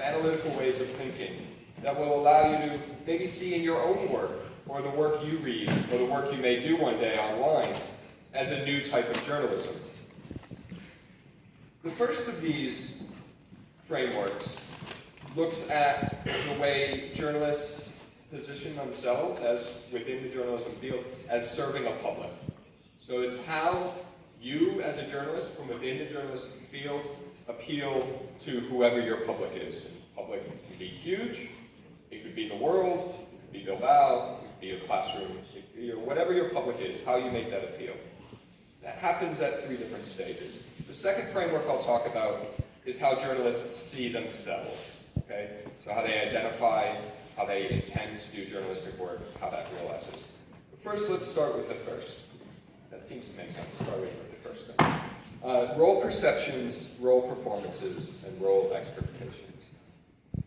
analytical ways of thinking that will allow you to maybe see in your own work, or the work you read, or the work you may do one day online, as a new type of journalism. The first of these frameworks looks at the way journalists position themselves as within the journalism field as serving a public. So it's how you, as a journalist from within the journalism field, appeal to whoever your public is. And public can be huge, it could be the world, it could be Bilbao, it could be a classroom, whatever your public is, how you make that appeal. That happens at 3 different stages. The second framework I'll talk about is how journalists see themselves. Okay? So how they identify, how they intend to do journalistic work, how that realizes. But first, let's start with the first. That seems to make sense, starting with the first thing. Role perceptions, role performances, and role expectations.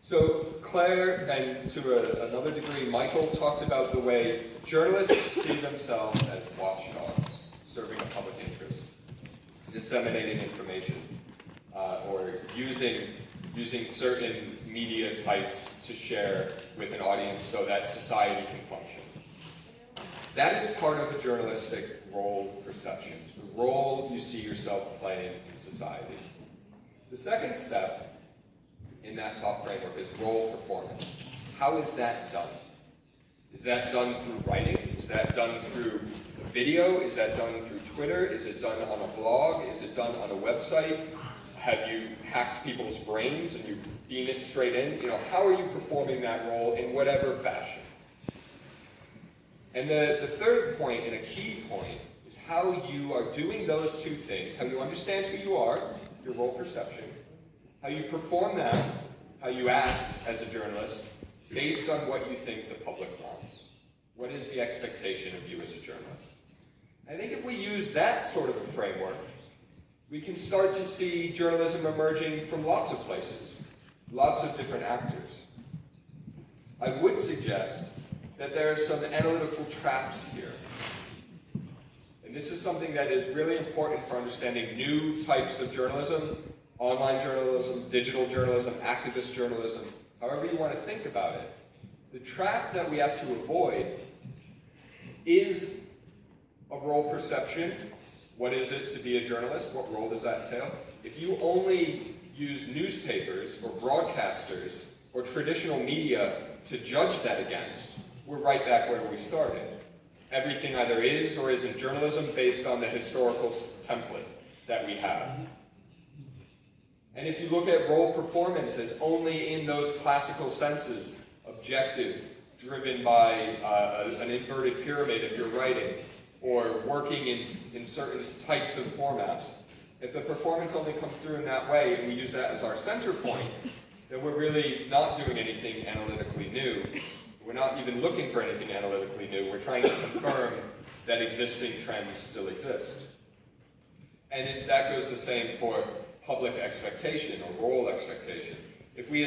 So Claire, and to another degree, Michael, talked about the way journalists see themselves as watchdogs, serving a public interest, disseminating information, or using certain media types to share with an audience so that society can function. That is part of a journalistic role perception, the role you see yourself playing in society. The second step in that top framework is role performance. How is that done? Is that done through writing? Is that done through a video? Is that done through Twitter? Is it done on a blog? Is it done on a website? Have you hacked people's brains and you beam it straight in? How are you performing that role in whatever fashion? And the third point, and a key point, is how you are doing those 2 things, how you understand who you are, your role perception, how you perform that, how you act as a journalist, based on what you think the public wants. What is the expectation of you as a journalist? I think if we use that sort of a framework, we can start to see journalism emerging from lots of places, lots of different actors. I would suggest that there are some analytical traps here. And this is something that is really important for understanding new types of journalism, online journalism, digital journalism, activist journalism, however you want to think about it. The trap that we have to avoid is a role perception. What is it to be a journalist? What role does that entail? If you only use newspapers or broadcasters or traditional media to judge that against, we're right back where we started. Everything either is or isn't journalism based on the historical template that we have. And if you look at role performance as only in those classical senses, objective, driven by an inverted pyramid if you're writing, or working in certain types of formats, if the performance only comes through in that way and we use that as our center point, then we're really not doing anything analytically new. We're not even looking for anything analytically new. We're trying to confirm that existing trends still exist. And that goes the same for public expectation or role expectation. If we